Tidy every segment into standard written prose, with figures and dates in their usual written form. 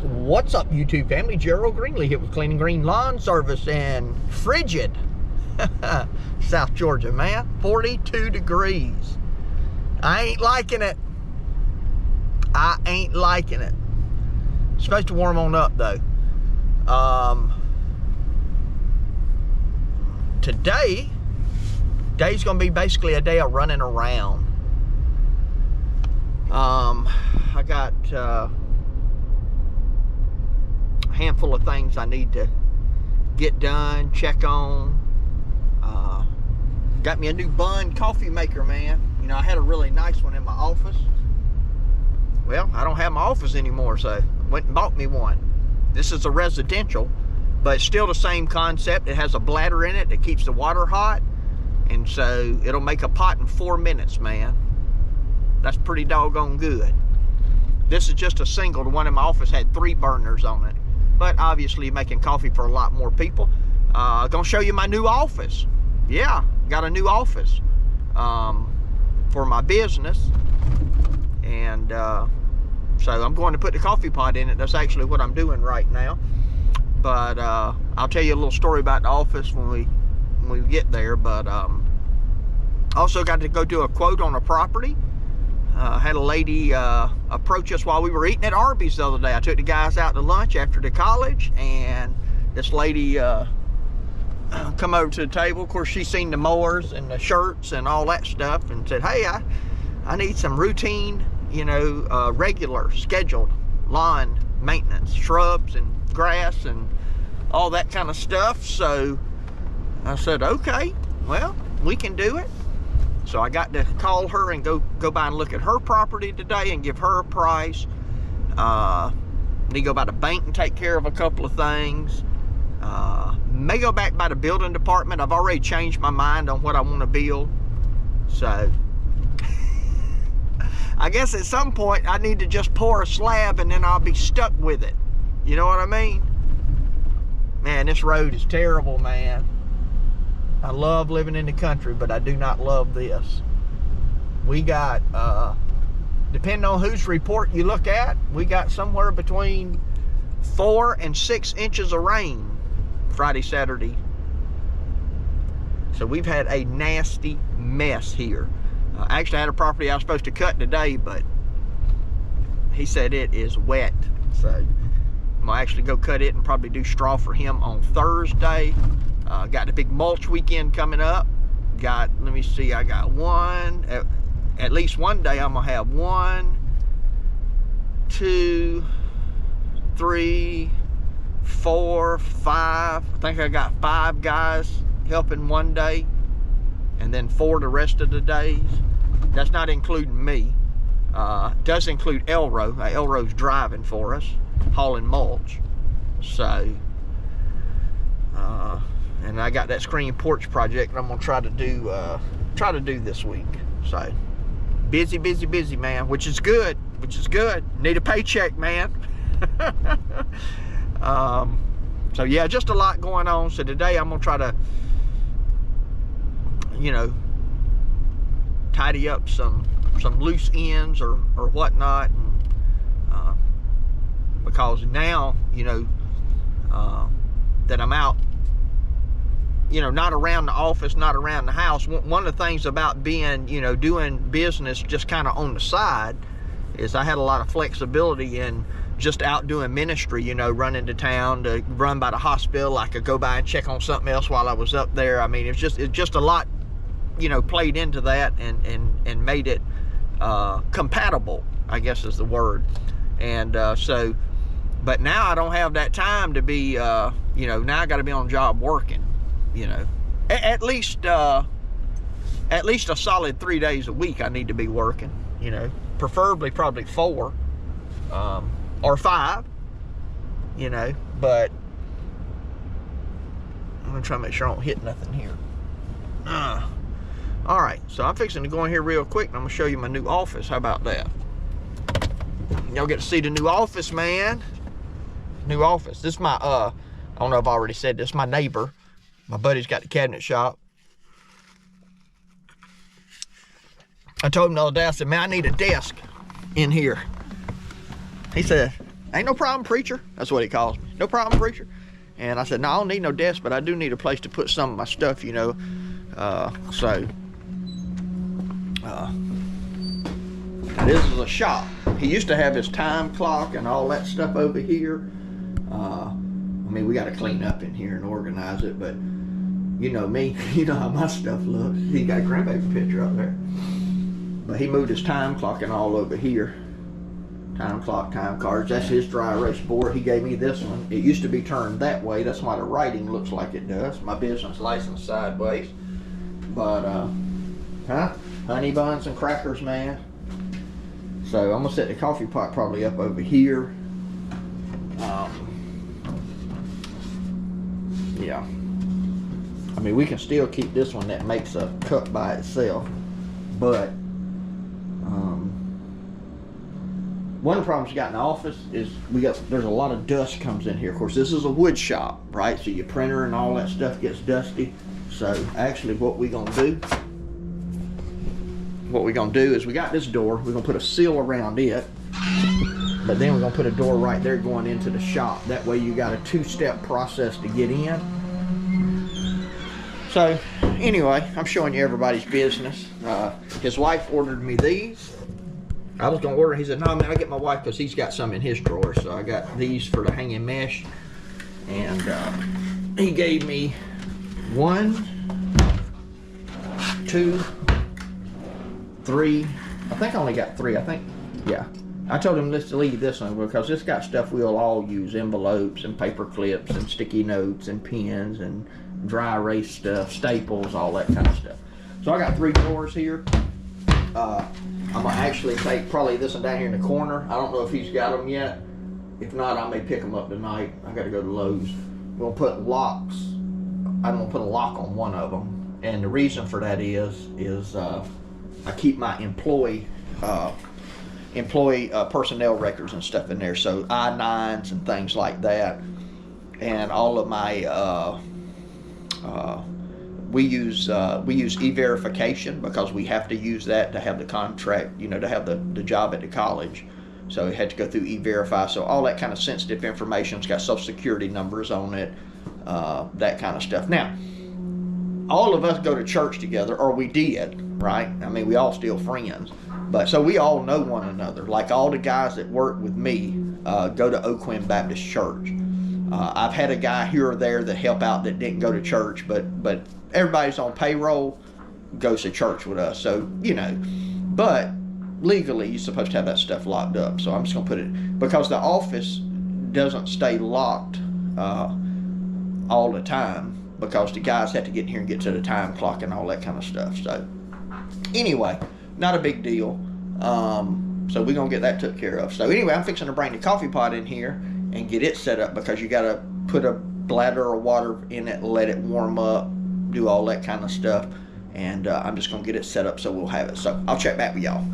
What's up, YouTube family? Gerald Greenlee here with Clean & Green Lawn Service in frigid South Georgia, man. 42 degrees. I ain't liking it. I ain't liking it. It's supposed to warm on up, though. Today's going to be basically a day of running around. I got a handful of things I need to get done, check on. Got me a new Bunn coffee maker, man. You know, I had a really nice one in my office. Well, I don't have my office anymore, so I went and bought me one. This is a residential, but it's still the same concept. It has a bladder in it that keeps the water hot, and so it'll make a pot in 4 minutes, man. That's pretty doggone good. This is just a single. The one in my office had 3 burners on it, but obviously making coffee for a lot more people. Gonna show you my new office. Yeah, got a new office for my business, and so I'm going to put the coffee pot in it. That's actually what I'm doing right now. But I'll tell you a little story about the office when we get there. But also got to go do a quote on a property. Had a lady approach us while we were eating at Arby's the other day. I took the guys out to lunch after the college, and this lady come over to the table. Of course, she's seen the mowers and the shirts and all that stuff, and said, "Hey, I need some routine, you know, regular scheduled lawn maintenance, shrubs and grass and all that kind of stuff." So I said, "Okay, well, we can do it." So I got to call her and go by and look at her property today and give her a price. Need to go by the bank and take care of a couple of things. May go back by the building department. I've already changed my mind on what I want to build. So I guess at some point I need to just pour a slab and then I'll be stuck with it. You know what I mean? Man, this road is terrible, man. I love living in the country, but I do not love this. We got, depending on whose report you look at, we got somewhere between 4 and 6 inches of rain Friday, Saturday. So we've had a nasty mess here. Actually, I had a property I was supposed to cut today, but he said it is wet. So I'm gonna actually go cut it and probably do straw for him on Thursday. Got the big mulch weekend coming up. Got, let me see, I got one, at least one day I'm gonna have 1, 2, 3, 4, 5. I think I got 5 guys helping one day, and then 4 the rest of the days. That's not including me. Does include Elro. Elro's driving for us, hauling mulch. So, and I got that screen porch project that I'm gonna try to do this week. So busy, busy, busy, man, which is good. Need a paycheck, man. So yeah, just a lot going on. So today I'm gonna try to, you know, tidy up some loose ends or whatnot, and, because now, you know, that I'm out, you know, not around the office, not around the house. One of the things about being, you know, doing business just kind of on the side is I had a lot of flexibility in just out doing ministry, you know, running to town to run by the hospital. I could go by and check on something else while I was up there. I mean, it's just a lot, you know, played into that and made it compatible, I guess is the word. And so, but now I don't have that time to be, you know, now I got to be on job working, you know, at least a solid 3 days a week I need to be working, you know, preferably probably 4 or 5, you know, but I'm gonna try to make sure I don't hit nothing here. All right, so I'm fixing to go in here real quick and I'm gonna show you my new office. How about that? Y'all get to see the new office, man. New office. This is my, I don't know if I already said this, my neighbor. My buddy's got the cabinet shop. I told him the other day, I said, "Man, I need a desk in here." He said, ain't no problem, preacher. That's what he calls me. No problem, preacher. And I said, no, I don't need no desk, but I do need a place to put some of my stuff, you know. This is a shop. He used to have his time clock and all that stuff over here. I mean, we got to clean up in here and organize it, but you know me, you know how my stuff looks. He got a grandbaby picture up there. But he moved his time clock and all over here. Time clock, time cards. That's his dry erase board. He gave me this one. It used to be turned that way. That's why the writing looks like it does. My business license sideways. But, honey buns and crackers, man. So I'm gonna set the coffee pot probably up over here. Yeah. I mean, we can still keep this one that makes a cup by itself, but one of the problems we got in the office is there's a lot of dust comes in here. Of course, this is a wood shop, right? So your printer and all that stuff gets dusty. So actually what we're gonna do is we got this door, we're gonna put a seal around it, but then we're gonna put a door right there going into the shop. That way you got a two-step process to get in. So anyway, I'm showing you everybody's business. His wife ordered me these. I was gonna order, he said, no man, I get my wife because he's got some in his drawer. So I got these for the hanging mesh. And he gave me 1, 2, 3. I think I only got 3, I think, yeah. I told him let's leave this one because it's got stuff we'll all use, envelopes and paper clips and sticky notes and pens and dry erase stuff, staples, all that kind of stuff. So I got 3 drawers here. I'm gonna actually take probably this one down here in the corner. I don't know if he's got them yet. If not, I may pick them up tonight. I gotta go to Lowe's. We'll put locks. I'm gonna put a lock on one of them. And the reason for that is I keep my employee personnel records and stuff in there. So I-9s and things like that. And all of my we use e-verification because we have to use that to have the contract, you know, to have the job at the college. So it had to go through e-verify. So all that kind of sensitive information's got social security numbers on it, that kind of stuff. Now, all of us go to church together, or we did, right? I mean, we all still friends, but so we all know one another. Like all the guys that work with me go to Oak Quinn Baptist Church. I've had a guy here or there that help out that didn't go to church, but everybody's on payroll goes to church with us. So, you know, but legally you're supposed to have that stuff locked up. So I'm just gonna put it, because the office doesn't stay locked all the time because the guys have to get in here and get to the time clock and all that kind of stuff. So anyway, not a big deal. So we're gonna get that took care of. So anyway, I'm fixing to bring the coffee pot in here and get it set up because you gotta put a bladder of water in it, let it warm up, do all that kind of stuff. And I'm just gonna get it set up so we'll have it. So I'll check back with y'all.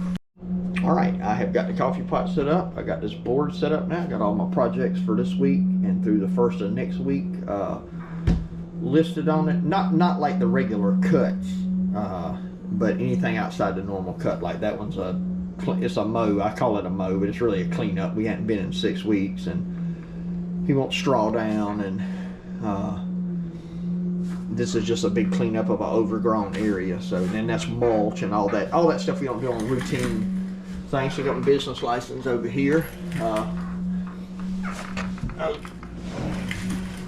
All right, I have got the coffee pot set up. I got this board set up now. I got all my projects for this week and through the first of next week listed on it. Not like the regular cuts, but anything outside the normal cut. Like that one's it's a mow. I call it a mow, but it's really a cleanup. We hadn't been in 6 weeks, and he wants straw down, and this is just a big cleanup of an overgrown area. So then that's mulch and all that stuff we don't do on routine things. So I got my business license over here.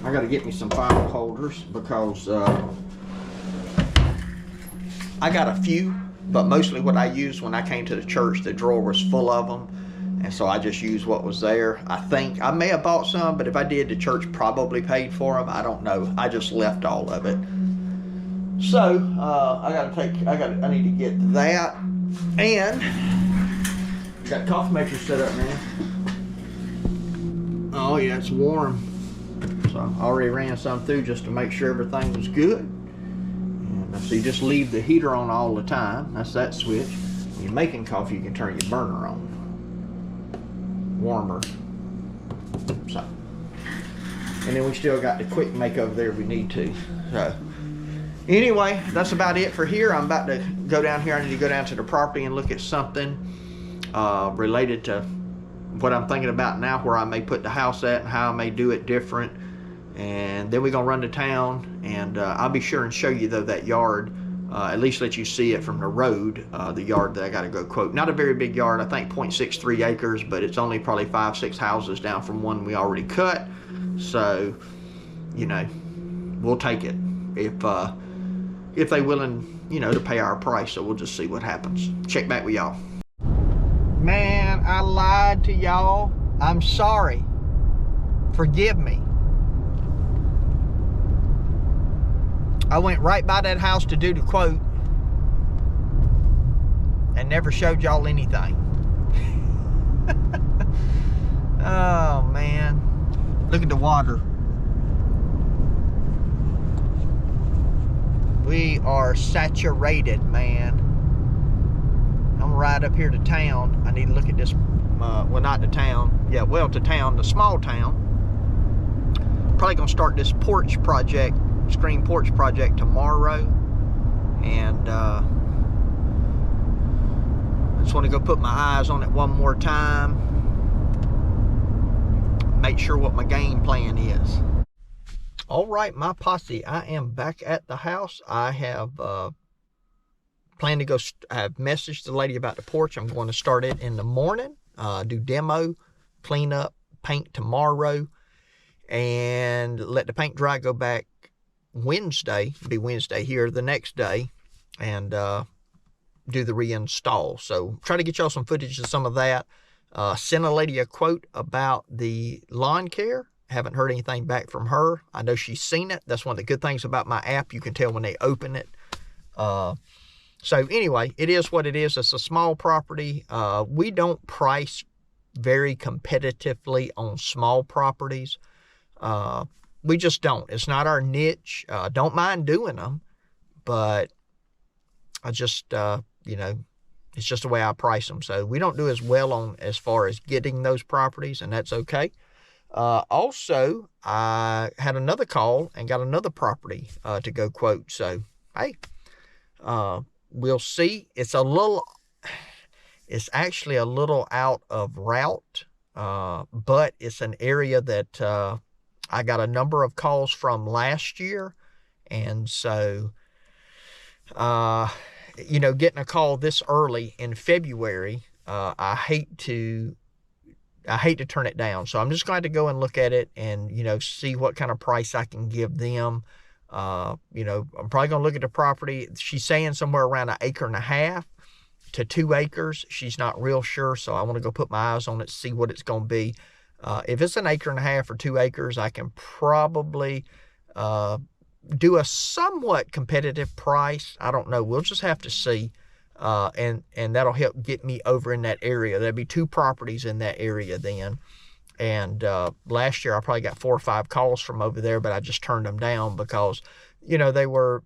I got to get me some file holders because I got a few, but mostly what I used when I came to the church, the drawer was full of them, and so I just used what was there. I think I may have bought some, but if I did, the church probably paid for them. I don't know. I just left all of it. So I need to get that, and got coffee maker set up, man. Oh yeah, it's warm. So I already ran some through just to make sure everything was good. And so you just leave the heater on all the time. That's that switch. When you're making coffee, you can turn your burner on. Warmer. So. And then we still got the quick make over there if we need to. So. Anyway, that's about it for here. I'm about to go down here. I need to go down to the property and look at something related to what I'm thinking about now, where I may put the house at and how I may do it different. And then we're gonna run to town, and I'll be sure and show you though that yard, at least let you see it from the road, the yard that I gotta go quote. Not a very big yard, I think 0.63 acres, but it's only probably 5-6 houses down from one we already cut. So, you know, we'll take it if they willing, you know, to pay our price. So we'll just see what happens. Check back with y'all. Man, I lied to y'all. I'm sorry. Forgive me. I went right by that house to do the quote and never showed y'all anything. Oh man, look at the water. We are saturated, man. I'm right up here to town. I need to look at this, well, not the town. Yeah, well, to town, the small town. Probably gonna start this porch project, screen porch project tomorrow. And I just want to go put my eyes on it one more time. Make sure what my game plan is. All right, my posse, I am back at the house. I have planned to go, I have messaged the lady about the porch. I'm going to start it in the morning, do demo, clean up, paint tomorrow, and let the paint dry, go back Wednesday, be Wednesday here the next day, and do the reinstall. So try to get y'all some footage of some of that. Sent a lady a quote about the lawn care. Haven't heard anything back from her. I know she's seen it. That's one of the good things about my app. You can tell when they open it. So anyway, it is what it is. It's a small property. We don't price very competitively on small properties. We just don't. It's not our niche. Don't mind doing them, but I just, you know, it's just the way I price them. So we don't do as well on as far as getting those properties, and that's okay. Also, I had another call and got another property to go quote. So, hey, we'll see. It's actually a little out of route, but it's an area that I got a number of calls from last year. And so, you know, getting a call this early in February, I hate to turn it down. So I'm just going to go and look at it and, you know, see what kind of price I can give them. You know, I'm probably going to look at the property. She's saying somewhere around 1.5 acres to 2 acres. She's not real sure. So I want to go put my eyes on it, see what it's going to be. If it's 1.5 acres or 2 acres, I can probably, do a somewhat competitive price. I don't know. We'll just have to see. And that'll help get me over in that area. There'll be 2 properties in that area then. And last year I probably got 4 or 5 calls from over there, but I just turned them down because, you know, they were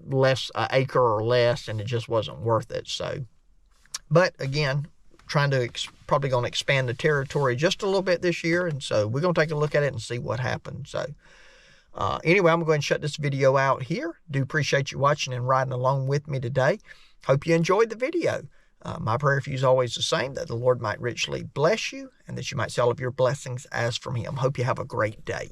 less, 1 acre or less, and it just wasn't worth it. So, but again, trying to probably going to expand the territory just a little bit this year, and so we're going to take a look at it and see what happens. So. Anyway, I'm going to go ahead and shut this video out here. Do appreciate you watching and riding along with me today. Hope you enjoyed the video. My prayer for you is always the same, that the Lord might richly bless you and that you might see all of your blessings as from Him. Hope you have a great day.